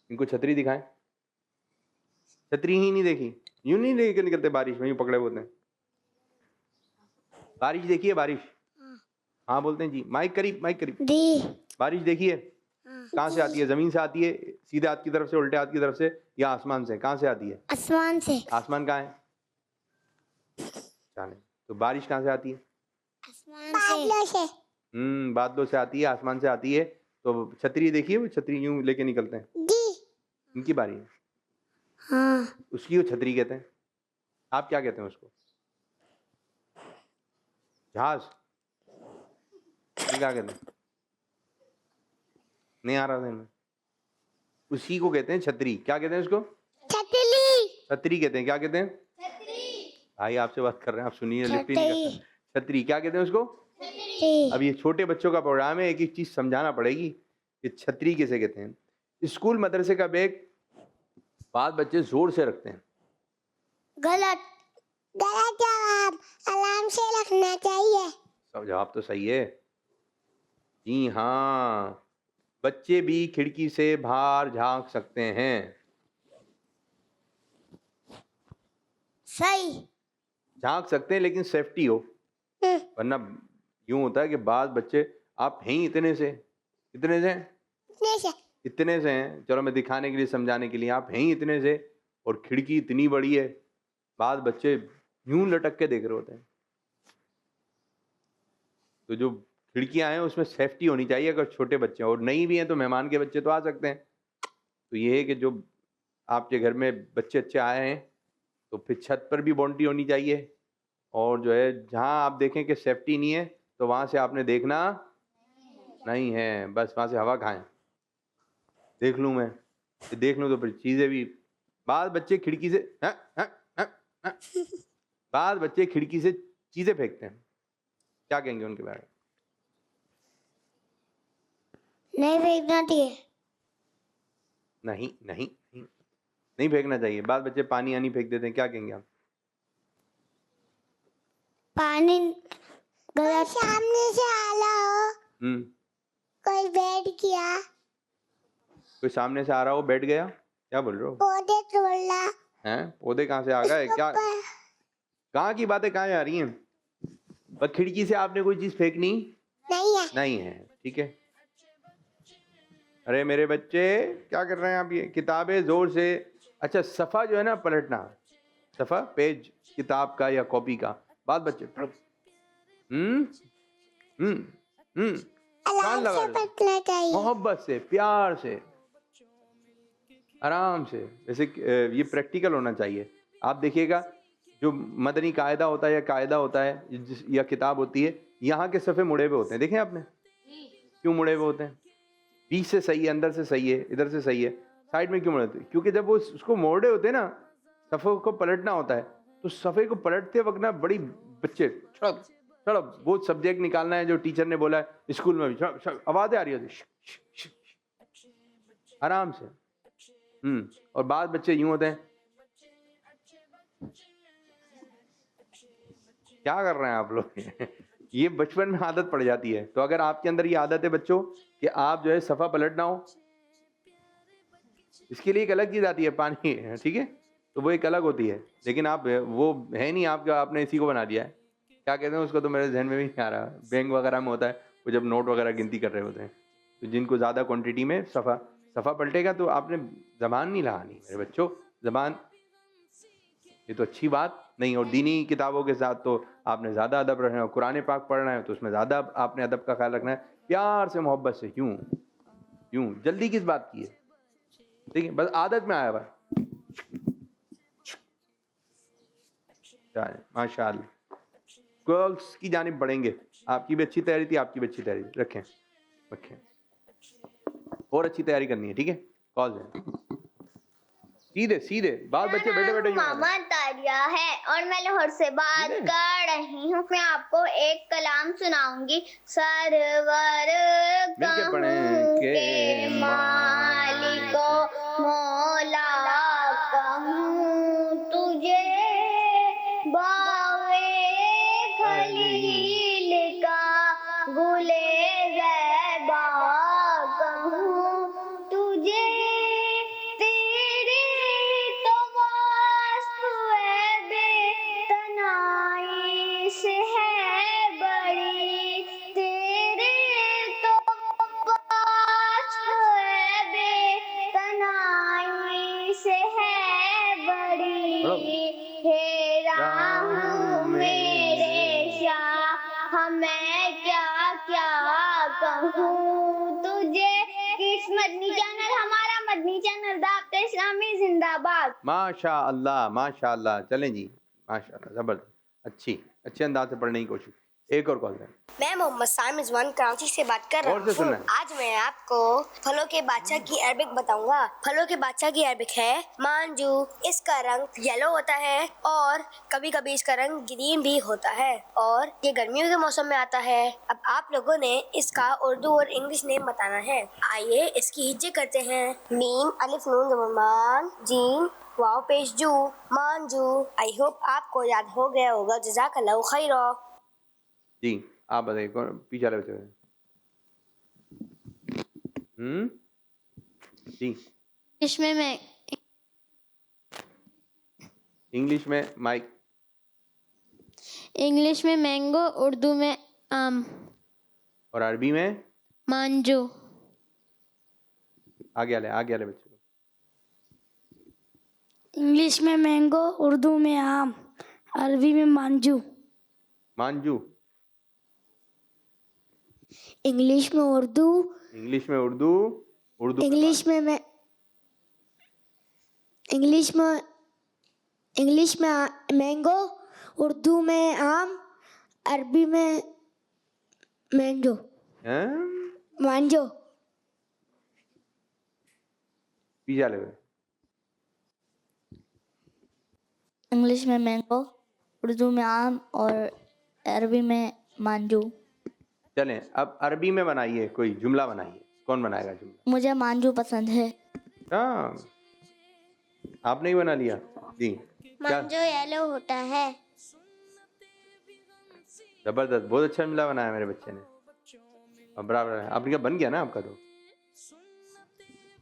ان کو چھتری دکھائیں. چھتری ہی نہیں دیکھی. یوں نہیں لے کے نکلتے بارش میں، یوں پکڑے ہوتے ہیں. بارش دیکھیے بارش. ہاں بولتے ہیں جی. مائک قریب، مائک قریب. دی. بارش دیکھیے. کہاں سے آتی ہے؟ زمین سے آتی ہے سیدھے ہاتھ کی طرف سے، الٹے ہاتھ کی طرف سے، یا آسمان سے؟ کہاں سے آتی ہے؟ آسمان سے. آسمان کہاں ہے؟ چلیں تو بارش کہاں سے آتی ہے؟ آسمان بادلوں سے. بادلوں سے آتی ہے، آسمان سے آتی ہے. تو چھتری دیکھیے، وہ چھتری یوں لے کے نکلتے ہیں. جی. ان کی باری ہے. ہاں. اس کی وہ چھتری کہتے ہیں. آپ کیا کہتے ہیں اس کو؟ جہاز. کیا کہتے ہیں؟ نہیں آ رہا ذہن میں. اسی کو کہتے ہیں چھتری. کیا کہتے ہیں اس کو؟ چھتری. چھتری کہتے ہیں. کیا کہتے ہیں؟ بھائی آپ سے بات کر رہے ہیں، آپ سنیے. لفٹ ہی نہیں کرتا. چھتری کیا کہتے ہیں اس کو؟ اب یہ چھوٹے بچوں کا پروگرام ہے، ایک ایک چیز سمجھانا پڑے گی کہ چھتری کیسے کہتے ہیں. اسکول مدرسے کا بیگ بعض بچے زور سے رکھتے ہیں. غلط. غلط جواب. الارم سے رکھنا چاہیے. سب جواب تو صحیح ہے. جی ہاں، بچے بھی کھڑکی سے باہر جھانک سکتے ہیں. صحیح. جھانک سکتے ہیں لیکن سیفٹی ہو. ورنہ یوں ہوتا ہے کہ بعض بچے آپ ہیں اتنے سے ہیں، چلو میں دکھانے کے لیے سمجھانے کے لیے، آپ ہیں اتنے سے اور کھڑکی اتنی بڑی ہے. بعض بچے یوں لٹک کے دیکھ رہے ہوتے ہیں. تو جو کھڑکیاں ہیں اس میں سیفٹی ہونی چاہیے. اگر چھوٹے بچے ہیں اور نہیں بھی ہیں تو مہمان کے بچے تو آ سکتے ہیں. تو یہ ہے کہ جو آپ کے گھر میں بچے اچھے آئے ہیں تو پھر چھت پر بھی باؤنڈری ہونی چاہیے. اور جو ہے جہاں آپ دیکھیں کہ سیفٹی نہیں ہے تو وہاں سے آپ نے دیکھنا نہیں ہے. بس وہاں سے ہوا کھائیں. دیکھ لوں میں، دیکھ لوں تو پھر چیزیں بھی. بعض بچے کھڑکی سے بعض بچے کھڑکی سے چیزیں پھینکتے ہیں. کیا کہیں گے ان کے بارے میں؟ نہیں پھینکنا چاہیے. نہیں. نہیں پھینکنا چاہیے. بعض بچے پانی آنی پھینک دیتے ہیں, کیا کہیں گے آپ؟ پانی سامنے سے آلا ہو, کوئی بیٹھ گیا, کوئی سامنے سے آ رہا ہو بیٹھ گیا, کیا بول رہے ہو؟ پودے توڑنا. ہیں پودے کہاں سے آ گئے؟ کیا کہاں کی باتیں کہاں آ رہی ہیں؟ بس کھڑکی سے آپ نے کوئی چیز پھینکنی نہیں ہے, ٹھیک ہے. ارے میرے بچے کیا کر رہے ہیں آپ؟ یہ کتابیں زور سے, اچھا صفحہ جو ہے نا پلٹنا, صفحہ پیج کتاب کا یا کاپی کا, بعض بچے کان لگا لو, محبت سے پیار سے آرام سے. جیسے یہ پریکٹیکل ہونا چاہیے. آپ دیکھیے گا جو مدنی قاعدہ ہوتا ہے یا قاعدہ ہوتا ہے یا کتاب ہوتی ہے, یہاں کے صفحے مڑے ہوئے ہوتے ہیں. دیکھیں آپ نے کیوں مڑے ہوئے ہوتے ہیں؟ بیچ سے صحیح ہے, اندر سے صحیح ہے, ادھر سے صحیح ہے, سائڈ میں کیوں مڑے ہوتے ہیں؟ کیونکہ جب وہ اس کو موڑے ہوتے ہیں نا, صفحے کو پلٹنا ہوتا ہے, تو صفحے کو پلٹتے وقت نا بڑی بچے سڑپ وہ سبجیکٹ نکالنا ہے جو ٹیچر نے بولا ہے اسکول میں بھی, آوازیں آ رہی ہوتی آرام سے. اور بعض بچے یوں ہوتے ہیں, کیا کر رہے ہیں آپ لوگ؟ یہ بچپن میں عادت پڑ جاتی ہے. تو اگر آپ کے اندر یہ عادت ہے بچوں کہ آپ جو ہے صفحہ پلٹنا ہو, اس کے لیے ایک الگ چیز آتی ہے پانی, ٹھیک ہے, تو وہ ایک الگ ہوتی ہے. لیکن آپ وہ ہے نہیں آپ کا, آپ نے اسی کو بنا دیا ہے, کیا کہتے ہیں اس کو, تو میرے ذہن میں بھی نہیں آ رہا. بینک وغیرہ میں ہوتا ہے وہ جب نوٹ وغیرہ گنتی کر رہے ہوتے ہیں, تو جن کو زیادہ کوانٹٹی میں صفحہ پلٹے گا, تو آپ نے زبان نہیں لگانی میرے بچوں. زبان یہ تو اچھی بات نہیں. اور دینی کتابوں کے ساتھ تو آپ نے زیادہ ادب رکھنا ہے, اور قرآن پاک پڑھنا ہے تو اس میں زیادہ آپ نے ادب کا خیال رکھنا ہے, پیار سے محبت سے. یوں جلدی کس بات کی ہے؟ ٹھیک ہے, بس عادت میں آیا ہوا ہے. ماشاء اللہ گرلس کی جانب بڑھیں گے. آپ کی بھی اچھی تیاری تھی, آپ کی بھی اچھی تیاری رکھیں, اور اچھی تیاری کرنی ہے, ٹھیک ہے. کال ہے سیدھے بعض بچے بیٹھے بیٹھے ماما تاریا ہے اور میں لاہور سے بات کر رہی ہوں. میں آپ کو ایک کلام سناؤں گی. سرور کہوں کے مالک مولا کہوں تجھے, باوے خلیل کا گلے زیبا کہوں تجھے, مدنی چینل ہمارا, مدنی چینل دعوت اسلامی زندہ باد. ماشاء اللہ ماشاء اللہ. چلیں جی ماشاء اللہ, زبردست, اچھے انداز سے پڑھنے کی کوشش. ایک اور کال ہے. میں محمد سائم رضوان کراچی سے بات کر رہا ہوں. آج میں آپ کو پھلوں کے بادشاہ کی عربک بتاؤں گا. پھلوں کے بادشاہ کی عربک ہے مانجو. اس کا رنگ یلو ہوتا ہے اور کبھی کبھی اس کا رنگ گرین بھی ہوتا ہے, اور یہ گرمیوں کے موسم میں آتا ہے. اب آپ لوگوں نے اس کا اردو اور انگلش نیم بتانا ہے. آئیے اس کی ہجے کرتے ہیں. میم الف نون زمان جیم واو پیش جو مانجو. آئی ہوپ آپ کو یاد ہو گیا ہوگا. جزاک اللہ خیر. جی آپ بتائیے کون پیچھے والے بچے؟ جی انگلش میں مائک, انگلش میں مینگو, اردو میں آم, اور عربی میں مانجو. آگے والے بچے. انگلش میں مینگو, اردو میں آم, عربی میں مانجو. انگلش میں اردو, انگلش میں مینگو, اردو میں آم, عربی میں مانجو. پیچھے والے. انگلش میں مینگو, اردو میں آم اور عربی میں مانجو. چلیں اب عربی میں بنائیے, کوئی جملہ بنائیے. کون بنائے گا جملہ؟ مجھے مانجو پسند ہے. آپ نے ہی بنا لیا جی. کیا manjo yellow ہوتا ہے. زبردست, بہت اچھا ملا بنایا میرے بچے نے. اب برابر ہے, آپ کا بن گیا نا آپ کا تو.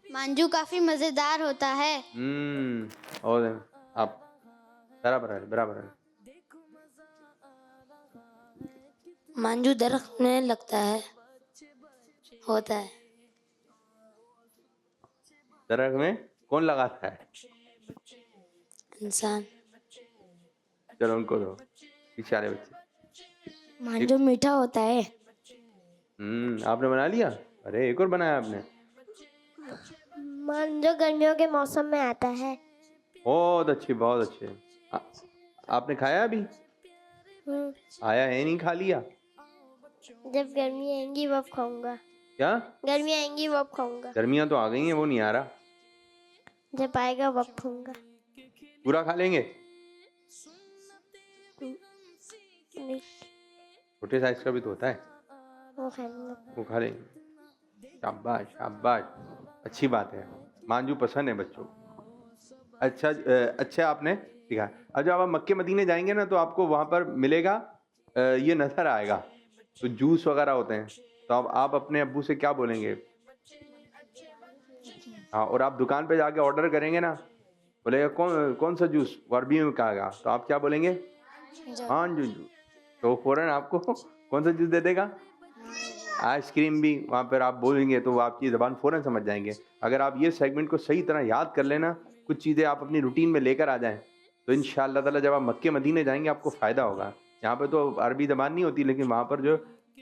manju کافی مزیدار ہوتا ہے. اور آپ برابر ہے. مانجو درخت میں لگتا ہے, ہوتا ہے. درخت میں کون لگاتا ہے؟ انسان. چلو ان کو دو, پیچھے والے بچے. مانجو میٹھا ہوتا ہے. آپ نے بنا لیا؟ ارے ایک اور بنایا آپ نے. manjo گرمیوں کے موسم میں آتا ہے. بہت اچھے بہت اچھے. آپ نے کھایا ابھی؟ آیا ہے نہیں, کھا لیا؟ جب گرمی آئیں گی وہ کھاؤں گا. کیا گرمی آئیں گی وہ کھاؤں گا. گرمیاں تو آ گئی ہیں, وہ نہیں آ رہا. جب آئے گا وہ کھاؤں گا. پورا کھا لیں گے؟ چھوٹے سائز کا بھی تو ہوتا ہے, وہ کھائیں گے. وہ کھا لیں گے. شاباش شاباش, اچھی بات ہے. مانجو پسند ہے بچوں کو. اچھا آپ نے سکھایا. اب جب آپ مکے مدینے جائیں گے نا تو آپ کو وہاں پر ملے گا, یہ نظر آئے گا تو جوس وغیرہ ہوتے ہیں, تو آپ اپنے ابو سے کیا بولیں گے؟ ہاں, اور آپ دکان پہ جا کے آرڈر کریں گے نا, بولے گا کون سا جوس, عربی میں کہا گا, تو آپ کیا بولیں گے؟ ہاں جوس. تو فوراً آپ کو کون سا جوس دے دے گا؟ آئس کریم بھی وہاں پر آپ بولیں گے تو وہ آپ کی زبان فوراً سمجھ جائیں گے. اگر آپ یہ سیگمنٹ کو صحیح طرح یاد کر لینا, کچھ چیزیں آپ اپنی روٹین میں لے کر آ جائیں, تو ان شاء اللہ تعالیٰ جب آپ مکے مدینے جائیں گے آپ کو فائدہ ہوگا. یہاں پہ تو عربی زبان نہیں ہوتی, لیکن وہاں پر جو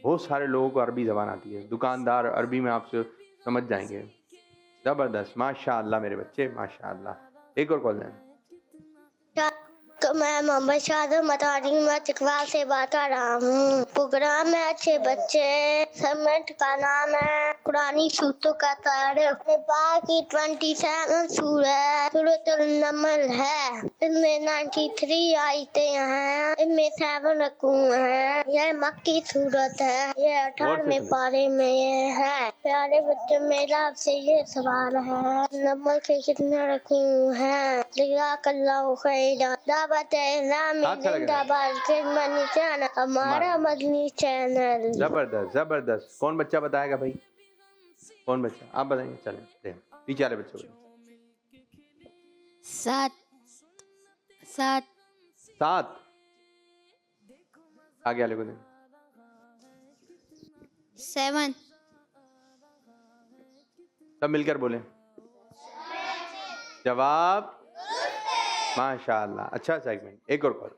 بہت سارے لوگوں کو عربی زبان آتی ہے. دکاندار عربی میں آپ سے سمجھ جائیں گے. زبردست, ماشاء اللہ میرے بچے, ماشاء اللہ. ایک اور کال دیں. میں محمد شاد متعارف میں تکوال سے بات کر رہا ہوں. پروگرام میں اچھے بچے سیگمنٹ کا نام ہے قرآنی صورتوں کا تعارف. پاک کی 27 سورۃ النمل ہے. اس میں 93 آیتیں ہیں, اس میں 7 رکوع ہیں. یہ مکی صورت ہے. یہ 18ویں پارے میں ہے. پیارے بچے, میرا آپ سے یہ سوال ہے, نمل کے کتنے رکوع ہیں؟ جزاک اللہ خیرا. دعوت اسلامی زندہ باد خدمت چینل, ہمارا مدنی چینل. زبردست زبردست. کون بچہ بتائے گا بھائی؟ کون بچہ؟ آپ بتائیں گے. چلیں پیچھے والے بچے بتائیں. 7 آگے والے کو دیں. 7. سب مل کر بولیں. جواب ماشاء اللہ, اچھا سیگمنٹ. ایک اور کال.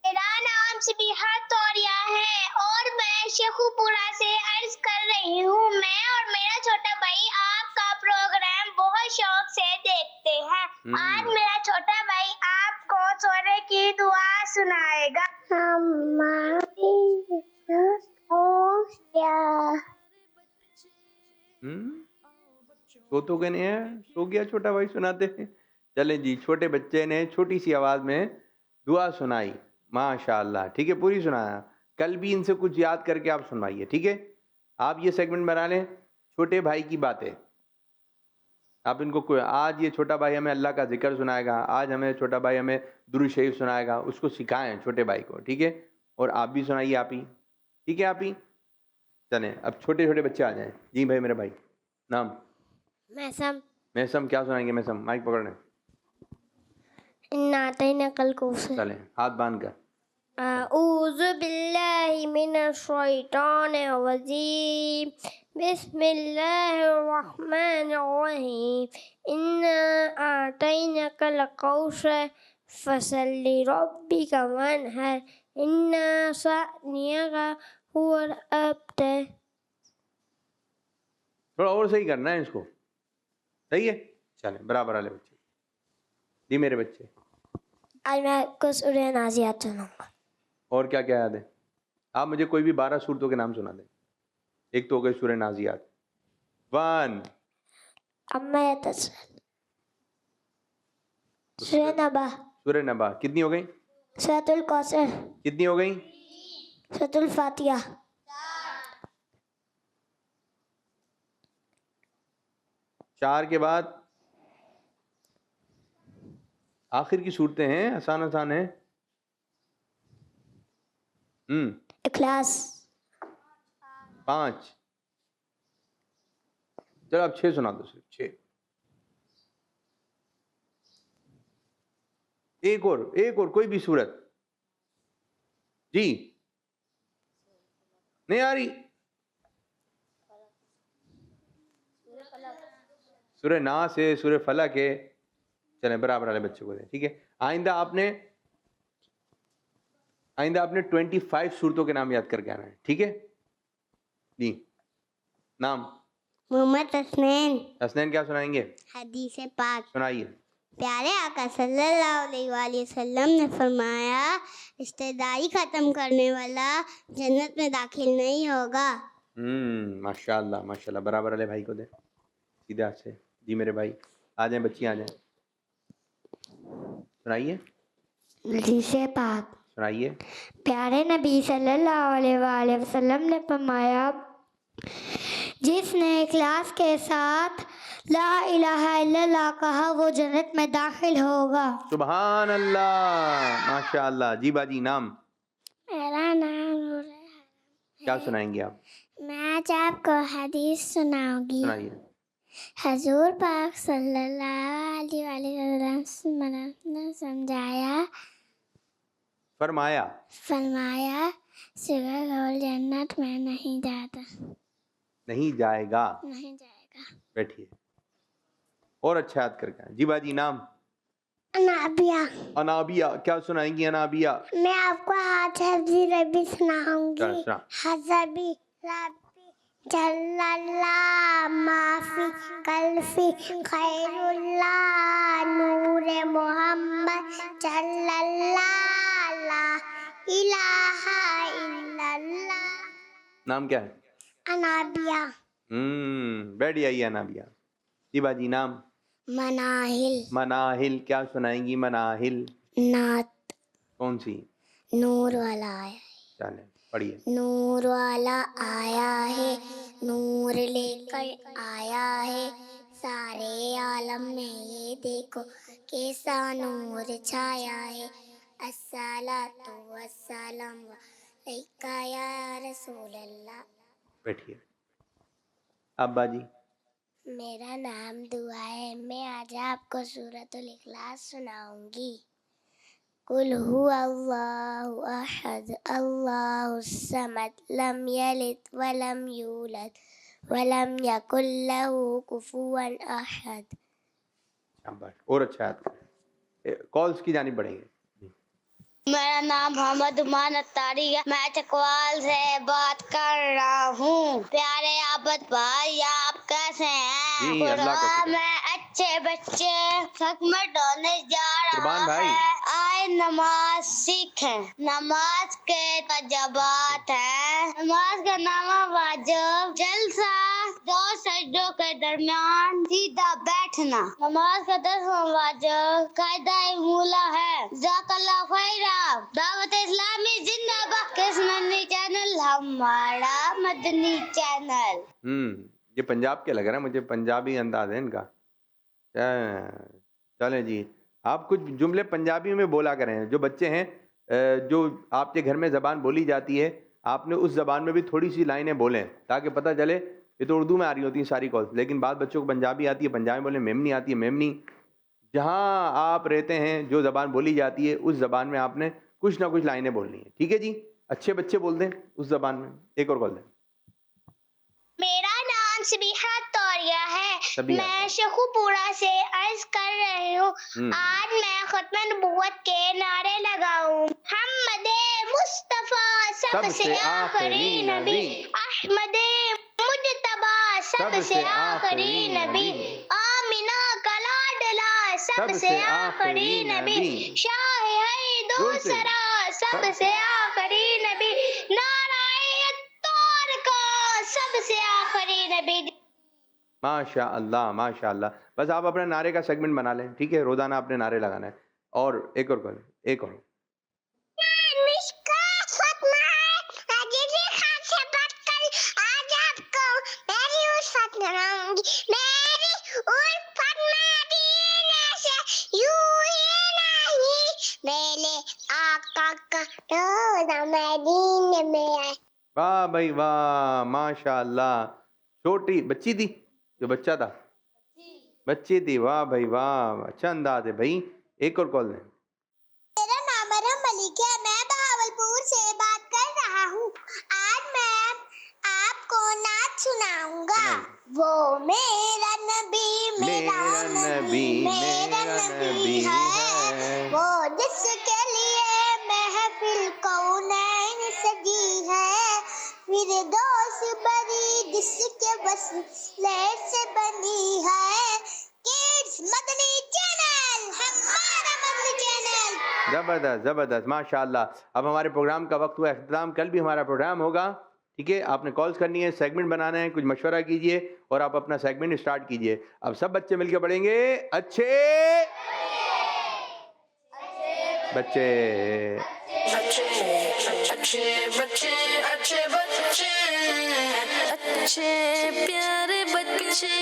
میرا نام سبیحہ توریہ ہے اور میں شیخو پورہ سے عرض کر رہی ہوں. میں اور میرا چھوٹا بھائی آپ کا پروگرام بہت شوق سے دیکھتے ہیں. آج میرا چھوٹا بھائی آپ کو سونے کی دعا سنائے گا. تو کہنے ہیں سو گیا چھوٹا بھائی, سناتے ہیں. چلیں جی, چھوٹے بچے نے چھوٹی سی آواز میں دعا سنائی, ماشاء اللہ. ٹھیک ہے, پوری سنایا. کل بھی ان سے کچھ یاد کر کے آپ سنوائیے. ٹھیک ہے, آپ یہ سیگمنٹ بنا لیں چھوٹے بھائی کی باتیں. آپ ان کو آج یہ چھوٹا بھائی ہمیں اللہ کا ذکر سنائے گا, آج ہمیں چھوٹا بھائی ہمیں درود شریف سنائے گا, اس کو سکھائیں چھوٹے بھائی کو. ٹھیک ہے, اور آپ بھی سنائیے آپ ہی. ٹھیک ہے آپ ہی. چلیں اب چھوٹے چھوٹے بچے آ جائیں. جی بھائی میرے بھائی, نام؟ میسم. کیا سنائیں گے میسم؟ مائک پکڑنے. چلیں ہاتھ باندھ کر. اعوذ باللہ من الشیطان الرجیم. بسم اللہ الرحمن الرحیم. انا اعطیناک الکوثر فصل لربک وانحر ان شانئک هو الابتر. تھوڑا اور صحیح کرنا ہے اس کو. صحیح ہے, چلیں برابر والے بچے. جی میرے بچے, آج میں آپ کو سورہ نازعات سناؤں گا. اور کیا کیا یاد ہے؟ آپ مجھے کوئی بھی 12 سورتوں کے نام سنا دیں. ایک تو ہو گئی سورہ نازعات. 1. عما یتساءلون. سورہ نبا. سورہ نبا کتنی ہو گئی؟ سورۃ الکوثر. کتنی ہو گئی؟ سورۃ الفاتحہ. 4 کے بعد آخر کی صورتیں ہیں, آسان آسان ہیں. اخلاص. 5. چلو اب 6 سنا دو, صرف 6. ایک اور کوئی بھی صورت. جی نہیں آ رہی. سورہ ناس ہے, سورہ فلق ہے. چلیں برابر والے بچے کو دیں, ٹھیک ہے. آئندہ آپ نے 25 صورتوں کے نام یاد کر کے آنا ہے, ٹھیک ہے جی. نام محمد حسنین. کیا سنائیں گے؟ حدیث پاک. سنائیے. پیارے آقا صلی اللہ علیہ وآلہ وسلم نے فرمایا رشتہ داری ختم کرنے والا جنت میں داخل نہیں ہوگا. ماشاء اللہ ماشاء اللہ. برابر والے بھائی کو دیں سیدھے ہاتھ سے. جی میرے بھائی آ جائیں, بچی آ جائیں. سنائیے. حدیث پاک. سنائیے. پیارے نبی صلی اللہ علیہ وآلہ وسلم نے فرمایا جس نے اخلاص کے ساتھ لا الہ الا اللہ کہا وہ جنت میں داخل ہوگا. سبحان اللہ ماشاء اللہ. جی باجی نام. میرا نام کیا سنائیں گے آپ؟ میں آج آپ کو حدیث سناؤں گی. سنائیے. حضور پاک صلی اللہ علیہ وسلم نے سمجھایا فرمایا سگا گول جنت میں نہیں جاتا. نہیں جائے گا. بیٹھیے اور اچھا یاد کر کے. جی باجی نام. انابیہ. کیا سنائیں گی انابیہ؟ میں آپ کو آج حضبی ربی سناؤں گی. حضبی ربی جل اللہ معافی قلفی خیر اللہ نور محمد جل اللہ لا الہ الا اللہ. نام کیا ہے؟ انابیہ. بیٹھ جائیے انابیہ. جی باجی نام. مناہل. کیا سنائیں گی مناہل؟ نعت. کون سی؟ نور والا آیا. چلیں پڑھیے. نور والا آیا ہے نور لے کر آیا ہے سارے عالم میں یہ دیکھو کیسا نور چھایا ہے. الصلاۃ والسلام علیک یا رسول اللہ. بیٹھیے. ابا جی. میرا نام دعا ہے. میں آج آپ کو سورۃ الاخلاص سناؤں گی. قل هو اللہ احد اللہ الصمد لم یلد ولم یولد ولم یکن له کفوا احد. اور اچھا یاد کریں. کالز کی جانب بڑھیں گے. میرا نام محمد عمان اتاری ہے. میں چکوال سے بات کر رہا ہوں. پیارے عابد بھائی آپ کیسے ہیں؟ جی اللہ کا شکر. میں اچھے بچے سکمٹ ہونے جا قربان رہا بھائی. ہے. آئے نماز سیکھیں. نماز کے وجبات ہیں. نماز کا نام واجب جلسہ 2 سجدوں کے درمیان سیدھا بیٹھنا. نماز کا 10واں واجب قاعدہ مولا ہے. جزاک اللہ خیرہ. دعوت اسلامی زندہ باد. کس مدنی چینل؟ ہمارا مدنی چینل. یہ پنجاب کے لگ رہا ہے مجھے, پنجابی انداز ہے ان کا. چلیں جی آپ کچھ جملے پنجابی میں بولا کریں. جو بچے ہیں جو آپ کے گھر میں زبان بولی جاتی ہے آپ نے اس زبان میں بھی تھوڑی سی لائنیں بولیں تاکہ پتہ چلے. یہ تو اردو میں آ رہی ہوتی ہیں ساری کالز, لیکن بعض بچوں کو پنجابی آتی ہے, پنجابی بولیں. میمنی آتی ہے, میمنی. جہاں آپ رہتے ہیں جو زبان بولی جاتی ہے اس زبان میں آپ نے کچھ نہ کچھ لائنیں بولنی ہیں, ٹھیک ہے جی. اچھے بچے بول دیں اس زبان میں. ایک اور بول دیں. میرا نام سبیحہ توریہ ہے. میں شیخو پورا سے عرض کر رہی ہوں. آج میں ختم نبوت کے نعرے لگاؤں. محمد مصطفیٰ سب سے آخری نبی. احمد مجتبیٰ سب سے آخری نبی. آمینہ کا لاڈلا سب سے آخری نبی. شاہ ہے دوسرا سب سے آخری نبی. نعرہ طور کا سب سے آخری نبی. ماشاء اللہ ماشاء اللہ. بس آپ اپنے نعرے کا سیگمنٹ بنا لیں, ٹھیک ہے. روزانہ اپنے نعرے لگانا ہے. اور ایک اور کریں, ایک اور. میری الفت مدینے سے یوں ہی آقا کا روزہ مدینے میں آئے. واہ بھائی واہ، ماشاء اللہ. چھوٹی بچی تھی جو بچہ تھا؟ بچی تھی. واہ بھائی واہ، اچھا انداز ہے بھائی. ایک اور کال دیں. میرا نام مریم ملک ہے، میں بہاولپور سے بات کر رہا ہوں. آج میں آپ کو نعت سناؤں گا. وہ میرا نبی میرا نبی میرا نبی ہے، وہ جس کے لیے محفل کونین سجی ہے، فردوس بری جس کے وسیلے سے بنی ہے. کڈس مدنی چینل، ہمارا مدنی چینل. زبردست زبردست، ماشاء اللہ. اب ہمارے پروگرام کا وقت ہوا اختتام. کل بھی ہمارا پروگرام ہوگا، ٹھیک ہے؟ آپ نے کالز کرنی ہے، سیگمنٹ بنانا ہے، کچھ مشورہ کیجئے اور آپ اپنا سیگمنٹ اسٹارٹ کیجئے. اب سب بچے مل کے پڑھیں گے. اچھے بچے، اچھے بچے، اچھے بچے، اچھے پیارے بچے،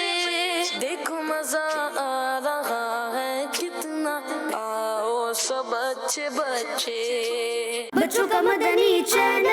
دیکھو مزہ آ رہا ہے کتنا، آؤ سب اچھے بچے. بچوں کا مدنی چینل.